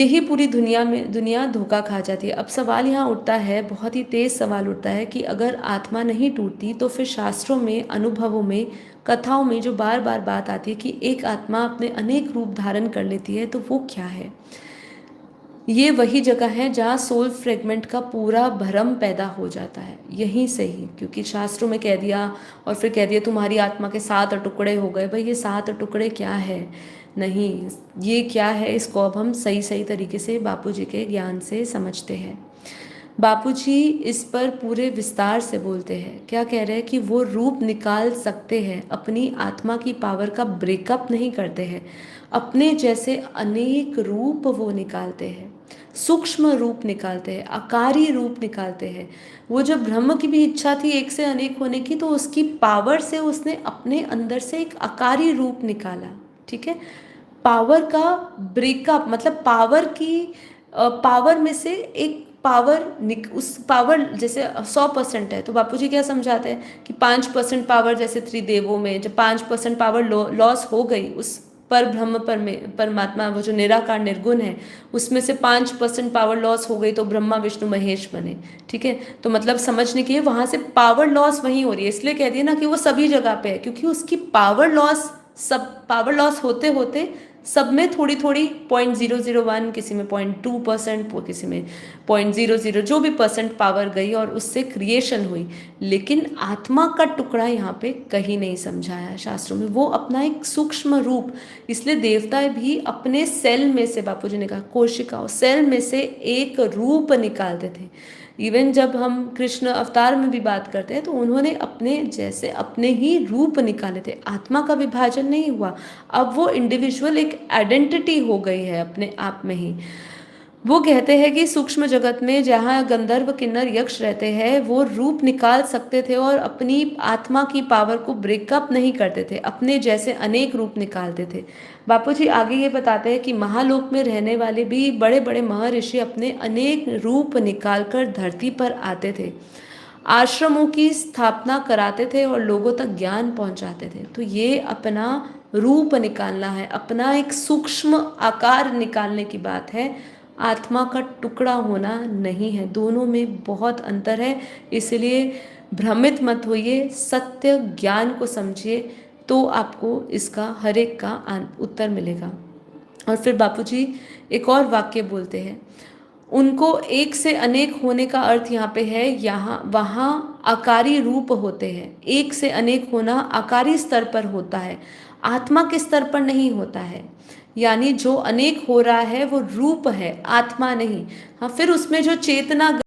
यही पूरी दुनिया धोखा खा जाती है। अब सवाल यहाँ उठता है, बहुत ही तेज सवाल उठता है कि अगर आत्मा नहीं टूटती तो फिर शास्त्रों में, अनुभवों में, कथाओं में जो बार बार बात आती है कि एक आत्मा अपने अनेक रूप धारण कर लेती है, तो वो क्या है? ये वही जगह है जहाँ सोल फ्रेगमेंट का पूरा भ्रम पैदा हो जाता है, यहीं से ही। क्योंकि शास्त्रों में कह दिया और फिर कह दिया तुम्हारी आत्मा के 7 टुकड़े हो गए। भाई ये 7 टुकड़े क्या है? नहीं, ये क्या है, इसको अब हम सही सही तरीके से बापूजी के ज्ञान से समझते हैं। बापूजी इस पर पूरे विस्तार से बोलते हैं। क्या कह रहे हैं कि वो रूप निकाल सकते हैं, अपनी आत्मा की पावर का ब्रेकअप नहीं करते हैं। अपने जैसे अनेक रूप वो निकालते हैं, सूक्ष्म रूप निकालते हैं, आकारी रूप निकालते हैं। वो जब ब्रह्म की भी इच्छा थी एक से अनेक होने की, तो उसकी पावर से उसने अपने अंदर से एक आकारी रूप निकाला। ठीक है, पावर का ब्रेकअप मतलब पावर की पावर में से एक पावर उस पावर जैसे 100% है, तो बापूजी क्या समझाते हैं कि 5% पावर, जैसे त्रिदेवों में जब 5% पावर लॉस हो गई, उस पर ब्रह्म परमात्मा वो जो निराकार निर्गुण है, उसमें से 5% पावर लॉस हो गई तो ब्रह्मा विष्णु महेश बने। ठीक है, तो मतलब समझने के लिए वहां से पावर लॉस वहीं हो रही है। इसलिए कह दिया ना कि वो सभी जगह पे है, क्योंकि उसकी पावर लॉस, सब पावर लॉस होते होते सब में थोड़ी थोड़ी 0.001, किसी में 0.2%, किसी में 0.00 जो भी परसेंट पावर गई और उससे क्रिएशन हुई। लेकिन आत्मा का टुकड़ा यहाँ पे कहीं नहीं समझाया शास्त्रों में, वो अपना एक सूक्ष्म रूप। इसलिए देवता भी अपने सेल में से, बापूजी ने कहा कोशिकाओं सेल में से एक रूप निकालते थे। इवन जब हम कृष्ण अवतार में भी बात करते हैं तो उन्होंने अपने जैसे अपने ही रूप निकाले थे, आत्मा का विभाजन नहीं हुआ। अब वो इंडिविजुअल एक आइडेंटिटी हो गई है अपने आप में ही। वो कहते हैं कि सूक्ष्म जगत में जहाँ गंधर्व किन्नर यक्ष रहते हैं, वो रूप निकाल सकते थे और अपनी आत्मा की पावर को ब्रेकअप नहीं करते थे, अपने जैसे अनेक रूप निकालते थे। बापूजी आगे ये बताते हैं कि महालोक में रहने वाले भी बड़े बड़े महर्षि अपने अनेक रूप निकालकर धरती पर आते थे, आश्रमों की स्थापना कराते थे और लोगों तक ज्ञान पहुंचाते थे। तो ये अपना रूप निकालना है, अपना एक सूक्ष्म आकार निकालने की बात है, आत्मा का टुकड़ा होना नहीं है। दोनों में बहुत अंतर है, इसलिए भ्रमित मत होइए, सत्य ज्ञान को समझिए, तो आपको इसका हर एक का उत्तर मिलेगा। और फिर बापूजी एक और वाक्य बोलते हैं, उनको एक से अनेक होने का अर्थ यहाँ पे है, यहाँ वहाँ आकारी रूप होते हैं। एक से अनेक होना आकारी स्तर पर होता है, आत्मा के स्तर पर नहीं होता है। यानी जो अनेक हो रहा है वो रूप है, आत्मा नहीं। हाँ, फिर उसमें जो चेतना